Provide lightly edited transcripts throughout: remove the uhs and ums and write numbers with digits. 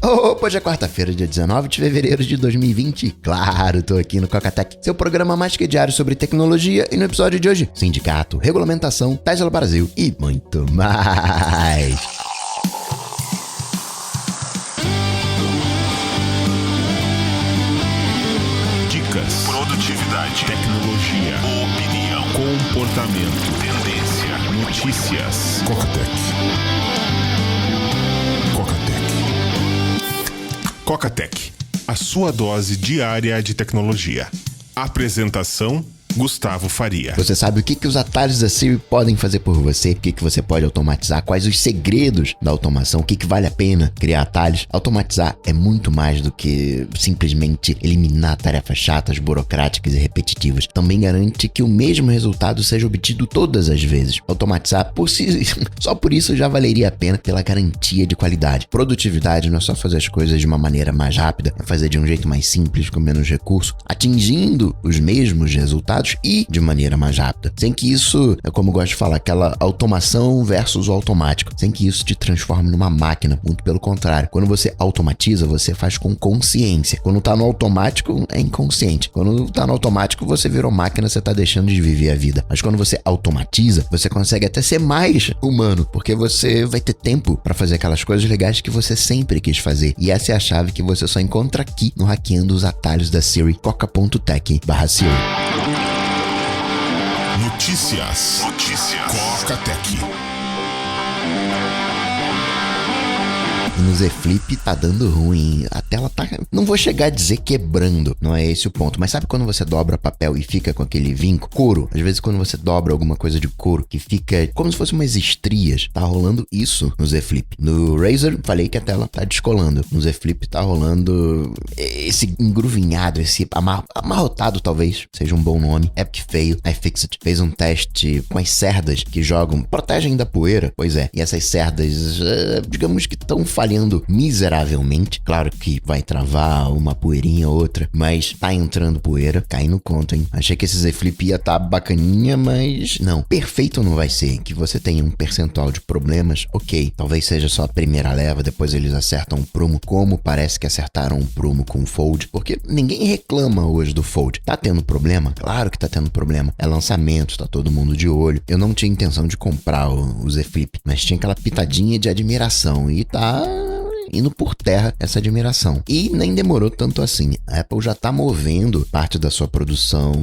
Hoje é quarta-feira, dia 19 de fevereiro de 2020. Claro, tô aqui no Cocatec, seu programa mais que diário sobre tecnologia, e no episódio de hoje, sindicato, regulamentação, Tesla Brasil e muito mais. Dicas, produtividade, tecnologia, opinião, comportamento, tendência, notícias. Cocatec. Cocatec, a sua dose diária de tecnologia. Apresentação: Gustavo Faria. Você sabe o que os atalhos da Siri podem fazer por você? O que você pode automatizar? Quais os segredos da automação? O que vale a pena criar atalhos? Automatizar é muito mais do que simplesmente eliminar tarefas chatas, burocráticas e repetitivas. Também garante que o mesmo resultado seja obtido todas as vezes. Automatizar por si, só por isso já valeria a pena pela garantia de qualidade. Produtividade não é só fazer as coisas de uma maneira mais rápida, é fazer de um jeito mais simples, com menos recurso, atingindo os mesmos resultados e de maneira mais rápida. Sem que isso, é como eu gosto de falar, aquela automação versus o automático. Sem que isso te transforme numa máquina. Muito pelo contrário. Quando você automatiza, você faz com consciência. Quando tá no automático, é inconsciente. Quando tá no automático, você virou máquina, você tá deixando de viver a vida. Mas quando você automatiza, você consegue até ser mais humano, porque você vai ter tempo para fazer aquelas coisas legais que você sempre quis fazer. E essa é a chave que você só encontra aqui no Hackeando os Atalhos da Siri, coca.tech/Siri. Notícias. Cocatec. No Z Flip tá dando ruim, a tela tá, não vou chegar a dizer quebrando, não é esse o ponto, mas sabe quando você dobra papel e fica com aquele vinco? Couro, às vezes quando você dobra alguma coisa de couro que fica como se fosse umas estrias, tá rolando isso no Z Flip. No Razer, falei que a tela tá descolando, no Z Flip tá rolando esse engruvinhado, esse amarrotado talvez seja um bom nome. Epic Fail, iFixit fez um teste com as cerdas que protegem da poeira, pois é, e essas cerdas, digamos que estão falhando miseravelmente. Claro que vai travar uma poeirinha ou outra, mas tá entrando poeira. Cai no conto, hein? Achei que esse Z Flip ia tá bacaninha, mas não. Perfeito não vai ser. Que você tenha um percentual de problemas, ok. Talvez seja só a primeira leva, depois eles acertam o prumo, como parece que acertaram o prumo com o Fold, porque ninguém reclama hoje do Fold. Tá tendo problema? Claro que tá tendo problema. É lançamento, tá todo mundo de olho. Eu não tinha intenção de comprar o Z Flip, mas tinha aquela pitadinha de admiração e tá indo por terra essa admiração. E nem demorou tanto assim. A Apple já está movendo parte da sua produção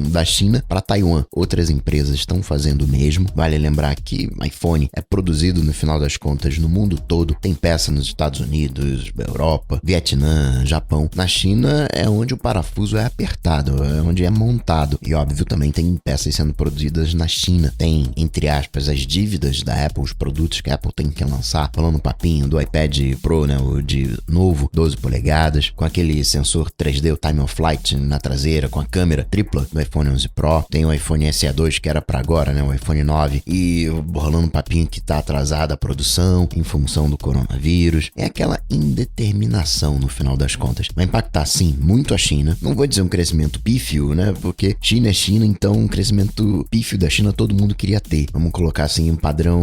da China para Taiwan. Outras empresas estão fazendo o mesmo. Vale lembrar que iPhone é produzido, no final das contas, no mundo todo. Tem peça nos Estados Unidos, Europa, Vietnã, Japão. Na China é onde o parafuso é apertado, é onde é montado. E óbvio, também tem peças sendo produzidas na China. Tem, entre aspas, as dívidas da Apple, os produtos que a Apple tem que lançar. Falando um papinho do iPad Pro, né, o de novo, 12 polegadas, com aquele sensor 3D, o Time of Flight na traseira, com a câmera tripla do iPhone 11 Pro. Tem o iPhone SE2 que era para agora, né, o iPhone 9, e rolando um papinho que tá atrasada a produção em função do coronavírus. É aquela indeterminação no final das contas. Vai impactar sim muito a China. Não vou dizer um crescimento pífio, né, porque China é China, então um crescimento pífio da China todo mundo queria ter. Vamos colocar assim um padrão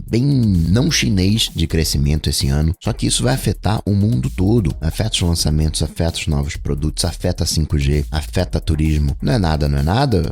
bem não chinês de crescimento esse ano. Só que isso vai afetar o mundo todo. Afeta os lançamentos, afeta os novos produtos, afeta a 5G, afeta turismo. Não é nada.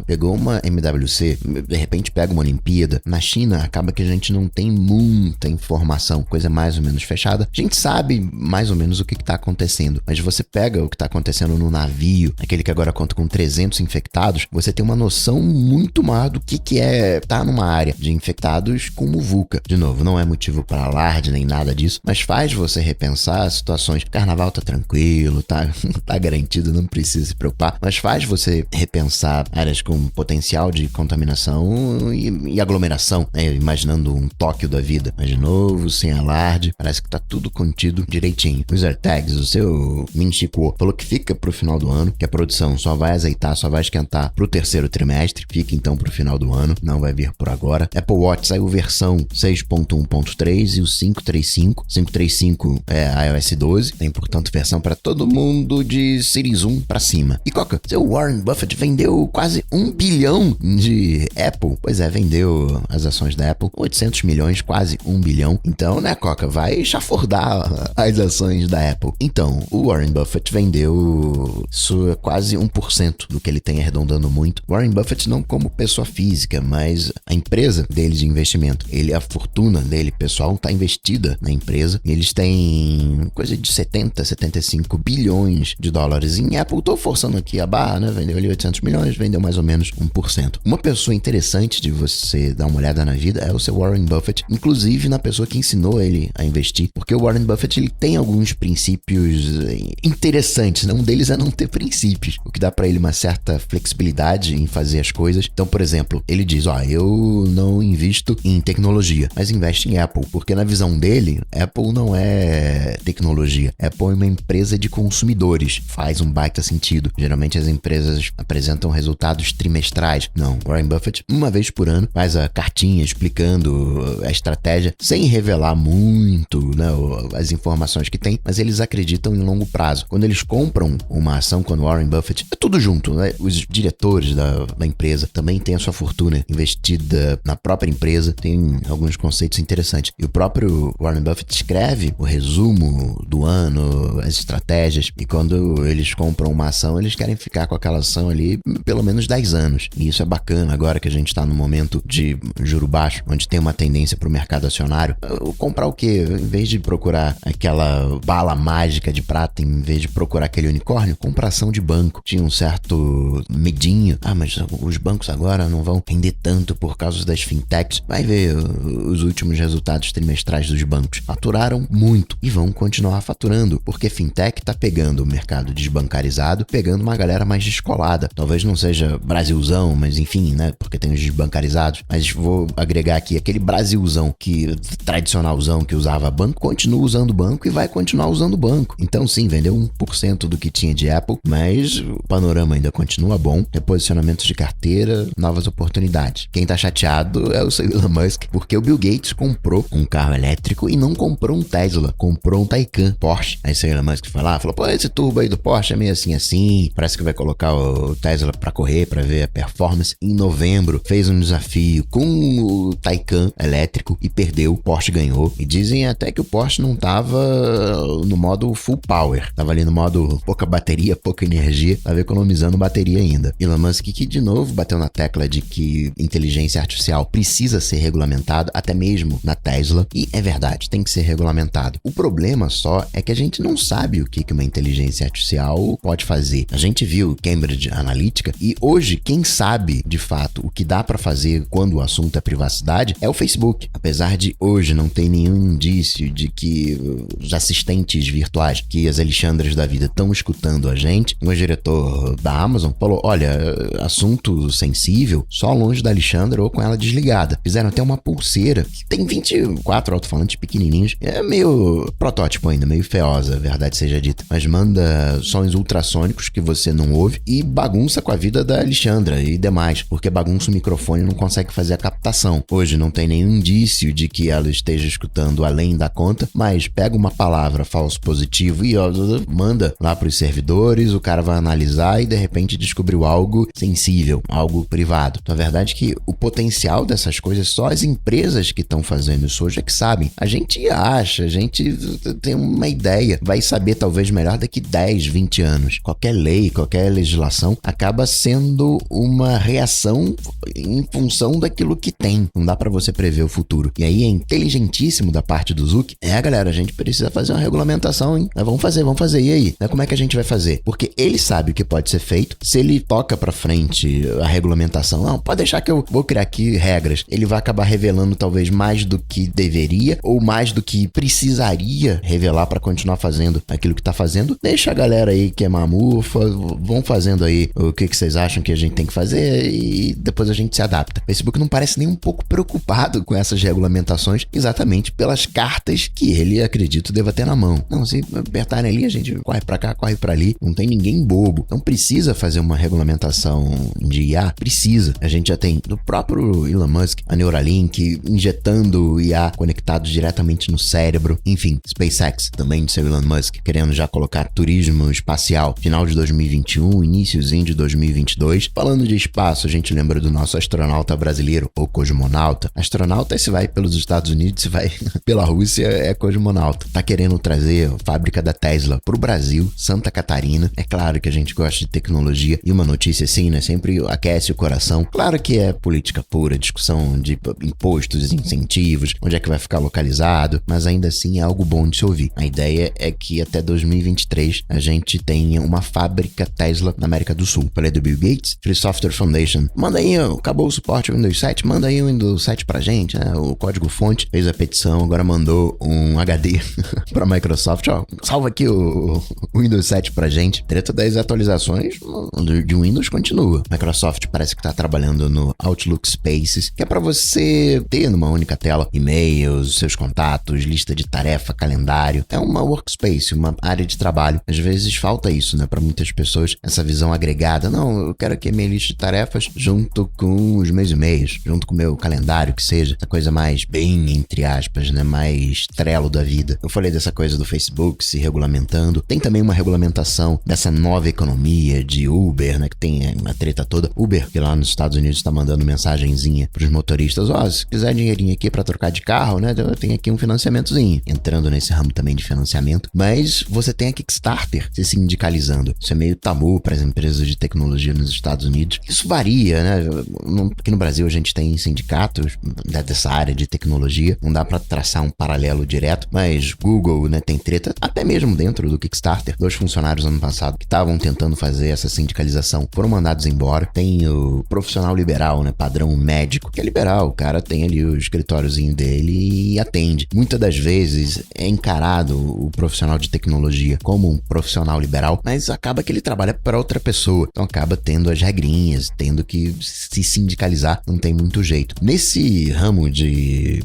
Pegou uma MWC, de repente pega uma Olimpíada. Na China, acaba que a gente não tem muita informação, coisa mais ou menos fechada. A gente sabe mais ou menos o que está acontecendo, mas você pega o que está acontecendo no navio, aquele que agora conta com 300 infectados, você tem uma noção muito maior do que é estar numa área de infectados com muvuca. De novo, não é motivo para alarde nem nada disso, mas faz você repensar situações. Carnaval tá tranquilo, tá garantido, não precisa se preocupar, mas faz você repensar áreas com potencial de contaminação e aglomeração, né? Imaginando um Tóquio da vida. Mas de novo, sem alarde, parece que tá tudo contido direitinho. Os AirTags, o seu Minchico falou que fica pro final do ano, que a produção só vai azeitar, só vai esquentar pro terceiro trimestre, fica então pro final do ano, não vai vir por agora. Apple Watch saiu versão 6.1.3 e o 535 5 é iOS 12, tem, portanto, versão para todo mundo de Series 1 para cima. E Coca, seu Warren Buffett vendeu quase 1 bilhão de Apple. Pois é, vendeu as ações da Apple, 800 milhões, quase 1 bilhão. Então, né, Coca, vai chafurdar as ações da Apple. Então, o Warren Buffett vendeu quase 1% do que ele tem, arredondando muito. Warren Buffett não como pessoa física, mas a empresa dele de investimento. A fortuna dele, pessoal, está investida na empresa. Eles têm coisa de 70, 75 bilhões de dólares em Apple. Tô forçando aqui a barra, né? Vendeu ali 800 milhões, vendeu mais ou menos 1%. Uma pessoa interessante de você dar uma olhada na vida é o seu Warren Buffett, inclusive na pessoa que ensinou ele a investir, porque o Warren Buffett ele tem alguns princípios interessantes, né? Um deles é não ter princípios, o que dá para ele uma certa flexibilidade em fazer as coisas. Então, por exemplo, ele diz, eu não invisto em tecnologia, mas investe em Apple, porque na visão dele, Apple não é tecnologia, Apple é uma empresa de consumidores, faz um baita sentido. Geralmente as empresas apresentam resultados trimestrais. Não, Warren Buffett, uma vez por ano, faz a cartinha explicando a estratégia, sem revelar muito, né, as informações que tem, mas eles acreditam em longo prazo. Quando eles compram uma ação com o Warren Buffett, é tudo junto, né? Os diretores da empresa também têm a sua fortuna investida na própria empresa, tem alguns conceitos interessantes. E o próprio Warren Buffett escreve o resumo do ano, as estratégias, e quando eles compram uma ação, eles querem ficar com aquela ação ali pelo menos 10 anos. E isso é bacana agora que a gente está no momento de juro baixo, onde tem uma tendência para o mercado acionário. Comprar o quê? Em vez de procurar aquela bala mágica de prata, em vez de procurar aquele unicórnio, comprar ação de banco. Tinha um certo medinho. Mas os bancos agora não vão render tanto por causa das fintechs. Vai ver os últimos resultados trimestrais dos bancos. Faturaram muito e vão continuar faturando, porque fintech tá pegando o mercado desbancarizado, pegando uma galera mais descolada. Talvez não seja Brasilzão, mas enfim, né? Porque tem os desbancarizados. Mas vou agregar aqui, aquele Brasilzão tradicionalzão que usava banco, continua usando banco e vai continuar usando banco. Então sim, vendeu 1% do que tinha de Apple, mas o panorama ainda continua bom. Reposicionamentos de carteira, novas oportunidades. Quem tá chateado é o seu Elon Musk, porque o Bill Gates comprou um carro elétrico e não comprou um Tesla, comprou um Taycan Porsche. Aí o seu Elon Musk falou, esse turbo aí do Porsche é meio assim, parece que vai colocar o Tesla pra correr, pra ver a performance. Em novembro, fez um desafio com o Taycan elétrico e perdeu, o Porsche ganhou. E dizem até que o Porsche não tava no modo full power, tava ali no modo pouca bateria, pouca energia, tava economizando bateria ainda. Elon Musk que de novo bateu na tecla de que inteligência artificial precisa ser regulamentada, até mesmo na Tesla, e é verdade, tem que ser regulamentado. O problema só é que a gente não sabe o que uma inteligência artificial pode fazer. A gente viu Cambridge Analytica e hoje quem sabe de fato o que dá para fazer quando o assunto é privacidade é o Facebook. Apesar de hoje não ter nenhum indício de que os assistentes virtuais, que as Alexandras da vida estão escutando a gente, o diretor da Amazon falou, olha, assunto sensível, só longe da Alexandra ou com ela desligada. Fizeram até uma pulseira que tem 24 alto-falantes pequenininhos. É meio protótipo ainda, meio feiosa, verdade seja dita. Mas manda sons ultrassônicos que você não ouve e bagunça com a vida da Alexandra e demais, porque bagunça o microfone e não consegue fazer a captação. Hoje não tem nenhum indício de que ela esteja escutando além da conta, mas pega uma palavra falso positivo e manda lá para os servidores, o cara vai analisar e de repente descobriu algo sensível, algo privado. Então, a verdade é que o potencial dessas coisas, só as empresas que estão fazendo isso hoje é que sabem. A gente acha, a gente tem uma ideia, vai saber talvez melhor daqui 10, 20 anos. Qualquer lei, qualquer legislação acaba sendo uma reação em função daquilo que tem. Não dá pra você prever o futuro. E aí é inteligentíssimo da parte do Zuck. Galera, a gente precisa fazer uma regulamentação, hein? Vamos fazer. E aí? Como é que a gente vai fazer? Porque ele sabe o que pode ser feito. Se ele toca pra frente a regulamentação, não, pode deixar que eu vou criar aqui regras. Ele vai acabar revelando talvez mais do que deveria ou mais do que precisaria revelar pra continuar fazendo aquilo que tá fazendo. Deixa a galera aí que é mamufa, vão fazendo aí o que vocês acham que a gente tem que fazer e depois a gente se adapta. O Facebook não parece nem um pouco preocupado com essas regulamentações, exatamente pelas cartas que ele, acredito, deva ter na mão. Não, se apertarem ali, a gente corre pra cá, corre pra ali. Não tem ninguém bobo. Então precisa fazer uma regulamentação de IA? Precisa. A gente já tem do próprio Elon Musk, a Neuralink, injetando IA conectados diretamente no cérebro. Enfim, SpaceX, também de seu Elon Musk, querendo já colocar turismo espacial final de 2021, iniciozinho de 2022. Falando de espaço, a gente lembra do nosso astronauta brasileiro, ou cosmonauta. Astronauta, se vai pelos Estados Unidos, se vai pela Rússia, é cosmonauta. Tá querendo trazer a fábrica da Tesla pro Brasil, Santa Catarina. É claro que a gente gosta de tecnologia e uma notícia assim, né, sempre aquece o coração. Claro que é política pura, discussão de impostos, incentivos, onde é que vai ficar localizado, mas ainda assim é algo bom de se ouvir. A ideia é que até 2023 a gente tenha uma fábrica Tesla na América do Sul. Falei do Bill Gates, Free Software Foundation. Manda aí, acabou o suporte ao Windows 7, manda aí o Windows 7 pra gente, né? O código fonte fez a petição, agora mandou um HD pra Microsoft, ó, salva aqui o Windows 7 pra gente. Treta das atualizações de Windows continua. Microsoft parece que tá trabalhando no Outlook Spaces, que é pra você ter numa única tela e-mails, seus contatos, lista de tarefa, calendário. É uma workspace, uma área de trabalho. Às vezes falta isso, né, pra muitas pessoas, essa visão agregada. Não, eu quero aqui a minha lista de tarefas junto com os meus e-mails, junto com o meu calendário, que seja essa coisa mais bem, entre aspas, né, mais Trello da vida. Eu falei dessa coisa do Facebook se regulamentando. Tem também uma regulamentação dessa nova economia de Uber, né, que tem uma treta toda. Uber, que lá nos Estados Unidos tá mandando mensagenzinha pros motoristas, ó, se quiser dinheirinho aqui pra trocar de carro, né, eu tenho aqui um financiamentozinho. Entrando nesse ramo também de financiamento. Mas você tem a Kickstarter se sindicalizando. Isso é meio tabu para as empresas de tecnologia nos Estados Unidos. Isso varia, né? Aqui no Brasil a gente tem sindicatos dessa área de tecnologia. Não dá para traçar um paralelo direto, mas Google, né, tem treta até mesmo dentro do Kickstarter. 2 funcionários ano passado que estavam tentando fazer essa sindicalização foram mandados embora. Tem o profissional liberal, né, padrão médico, que é liberal. O cara tem ali o escritóriozinho dele e atende. Muitas das vezes é encarado o profissional de tecnologia como um profissional liberal, mas acaba que ele trabalha para outra pessoa. Então acaba tendo as regrinhas, tendo que se sindicalizar, não tem muito jeito. Nesse ramo de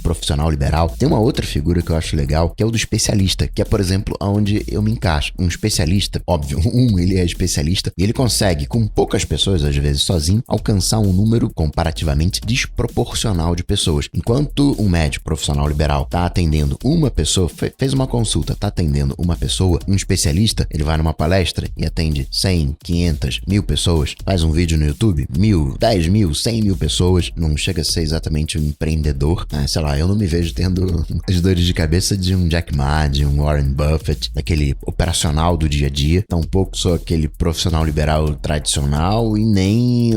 profissional liberal, tem uma outra figura que eu acho legal, que é o do especialista, que é, por exemplo, onde eu me encaixo. Um especialista, óbvio, ele é especialista e ele consegue, com poucas pessoas, às vezes sozinho, alcançar um número comparativamente desproporcional de pessoas. Enquanto um médico profissional liberal está atendendo uma pessoa, fez uma consulta, tá atendendo uma pessoa, um especialista, ele vai numa palestra e atende 100, 500, 1000 pessoas, faz um vídeo no YouTube, 1000, 10 mil, 100 mil pessoas, não chega a ser exatamente um empreendedor, sei lá, eu não me vejo tendo as dores de cabeça de um Jack Ma, de um Warren Buffett, daquele operacional do dia a dia, tampouco sou aquele profissional liberal tradicional e nem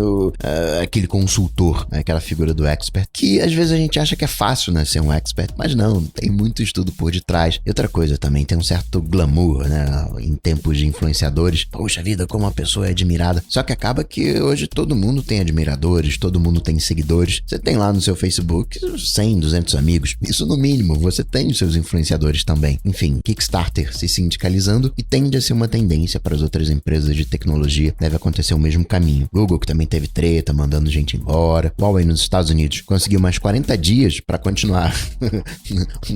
aquele consultor, aquela figura do expert, que às vezes a gente acha que é fácil, né, ser um expert, mas não, tem muito estudo por detrás. E outra coisa também, tem um certo glamour, né, em tempos de influenciadores. Poxa vida, como a pessoa é admirada. Só que acaba que hoje todo mundo tem admiradores, todo mundo tem seguidores. Você tem lá no seu Facebook 100, 200 amigos. Isso no mínimo, você tem os seus influenciadores também. Enfim, Kickstarter se sindicalizando e tende a ser uma tendência para as outras empresas de tecnologia. Deve acontecer o mesmo caminho. Google, que também teve treta, mandando gente embora. Huawei nos Estados Unidos conseguiu mais 40 dias para continuar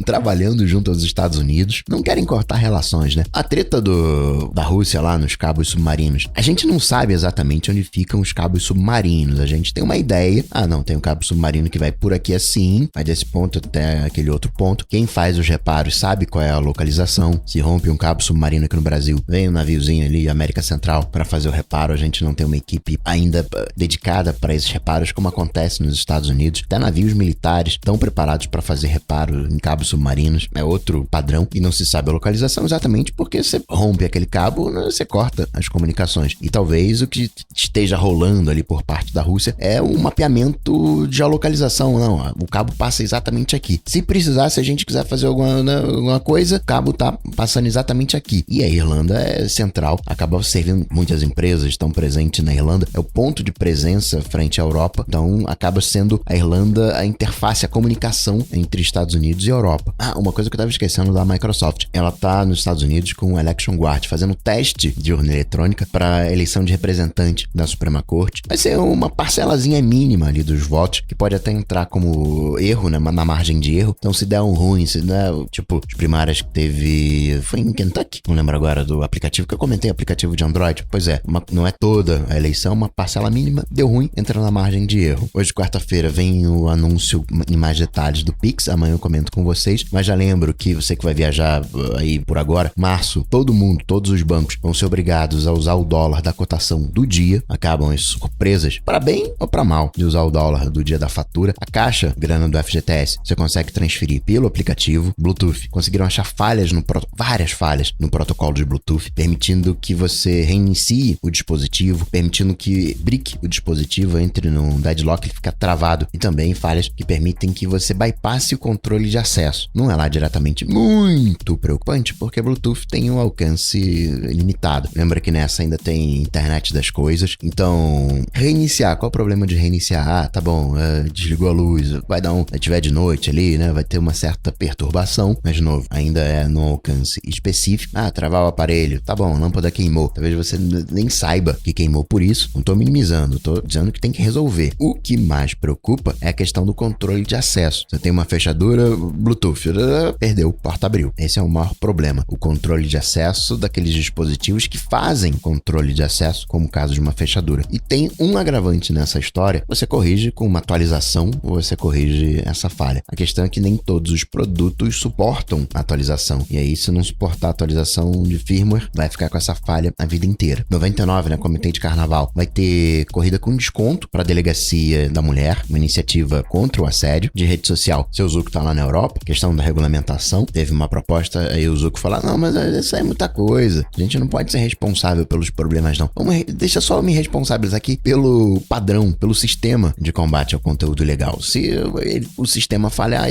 trabalhando junto aos Estados Unidos. Não querem cortar relações, né? A treta da Rússia lá nos cabos submarinos. A gente não sabe exatamente onde ficam os cabos submarinos. A gente tem uma ideia. Não, tem um cabo submarino que vai por aqui assim, vai desse ponto até aquele outro ponto. Quem faz os reparos sabe qual é a localização. Se rompe um cabo submarino aqui no Brasil, vem um naviozinho ali, América Central, para fazer o reparo. A gente não tem uma equipe ainda dedicada para esses reparos, como acontece nos Estados Unidos. Até navios militares estão preparados para fazer reparo em cabos submarinos. É outro padrão e não se sabe a localização exatamente porque você rompe aquele cabo, você corta as comunicações. E talvez o que esteja rolando ali por parte da Rússia é um mapeamento de geolocalização. Não, o cabo passa exatamente aqui. Se precisar, se a gente quiser fazer alguma coisa, o cabo tá passando exatamente aqui. E a Irlanda é central, acaba servindo, muitas empresas estão presentes na Irlanda, é o ponto de presença frente à Europa, então acaba sendo a Irlanda a interface, a comunicação entre Estados Unidos e Europa. Uma coisa que eu tava esquecendo da Microsoft, ela tá nos Estados Unidos com o Election Guard, fazendo teste de urna eletrônica para eleição de representante da Suprema Corte. Vai ser uma parcelazinha mínima ali dos votos, que pode até entrar como erro, né, na margem de erro. Então se der um ruim, se der, tipo, as primárias que teve, foi em Kentucky, não lembro agora do aplicativo, que eu comentei, aplicativo de Android. Pois é, não é toda a eleição, uma parcela mínima, deu ruim, entra na margem de erro. Hoje, quarta-feira, vem o anúncio em mais detalhes do Pix, amanhã eu comento com vocês. mas já lembro que você que vai viajar aí por agora, março, todo mundo, todos os bancos vão ser obrigados a usar o dólar da cotação do dia. Acabam as surpresas, para bem ou para mal, de usar o dólar do dia da fatura. A caixa, grana do FGTS, você consegue transferir pelo aplicativo Bluetooth. Conseguiram achar várias falhas no protocolo de Bluetooth, permitindo que você reinicie o dispositivo, permitindo que brique o dispositivo, entre num deadlock, ele fica travado, e também falhas que permitem que você bypasse o controle de acesso. Não é lá diretamente muito preocupante, porque Bluetooth tem um alcance limitado. Lembra que nessa ainda tem internet das coisas, então reiniciar, qual o problema de reiniciar? Tá bom, desligou a luz, vai dar se tiver de noite ali, né, vai ter uma certa perturbação, mas de novo, ainda é no alcance específico. Travar o aparelho, tá bom, a lâmpada queimou, talvez você nem saiba que queimou por isso, não tô minimizando, tô dizendo que tem que resolver. O que mais preocupa é a questão do controle de acesso. Você tem uma fechadura Bluetooth, perdeu, porta abriu. Esse é o maior problema, o controle de acesso daqueles dispositivos que fazem controle de acesso, como o caso de uma fechadura. E tem um agravante nessa história, você corrige com uma atualização, ou você corrige essa falha. A questão é que nem todos os produtos suportam a atualização, e aí se não suportar a atualização de firmware, vai ficar com essa falha a vida inteira. 99, né, comitê de carnaval, vai ter corrida com desconto para a Delegacia da Mulher, uma iniciativa contra o assédio de rede social. Seu Zucco tá lá na Europa, questão da regulamentação, teve uma proposta, aí o Zucco falou, não, mas isso é muita coisa, a gente não pode ser responsável pelos problemas não. Deixa só eu me responsabilizar aqui pelo padrão, pelo sistema de combate ao conteúdo ilegal. Se o sistema falhar,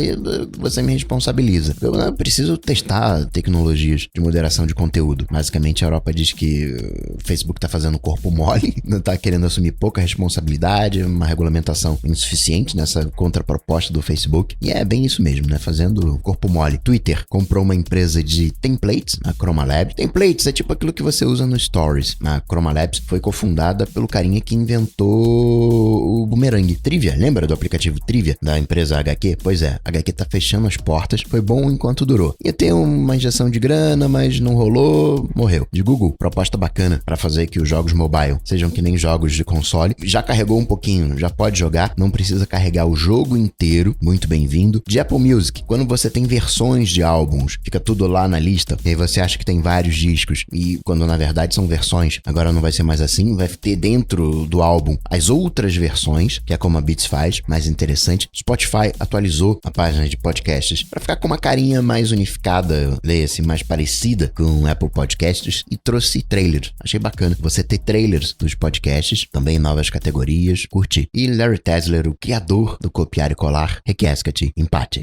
você me responsabiliza. Eu não preciso testar tecnologias de moderação de conteúdo. Basicamente, a Europa diz que o Facebook tá fazendo corpo mole, não tá querendo assumir pouca responsabilidade, uma regulamentação insuficiente nessa contraproposta do Facebook. E é bem isso mesmo, né? Fazendo corpo mole. Twitter comprou uma empresa de templates, a Chroma Labs. Templates é tipo aquilo que você usa no Stories. A Chroma Labs foi cofundada pelo carinha que inventou o Boomerang. Trivia, lembra do aplicativo Trivia da empresa HQ? Pois é, a HQ tá fechando as portas, foi bom enquanto durou. Ia ter uma injeção de grana, mas não rolou, morreu. De Google, proposta bacana para fazer que os jogos mobile sejam que nem jogos de console. Já carregou um pouquinho, já pode jogar, não precisa carregar o jogo inteiro, muito bem-vindo. De Apple Music, quando você tem versões de álbuns, fica tudo lá na lista, e aí você acha que tem vários discos, e quando na verdade são versões, agora não vai ser mais assim, vai ter dentro do álbum as outras versões, que é como a Beats faz, mais interessante. Spotify atualizou a página de podcasts para ficar com uma carinha mais unificada, leia-se, mais parecida com Apple Podcasts, e trouxe trailers. Achei bacana você ter trailers dos podcasts, também novas categorias, curti. E Larry Tesler, o criador do copiar e colar, requiescat, empate.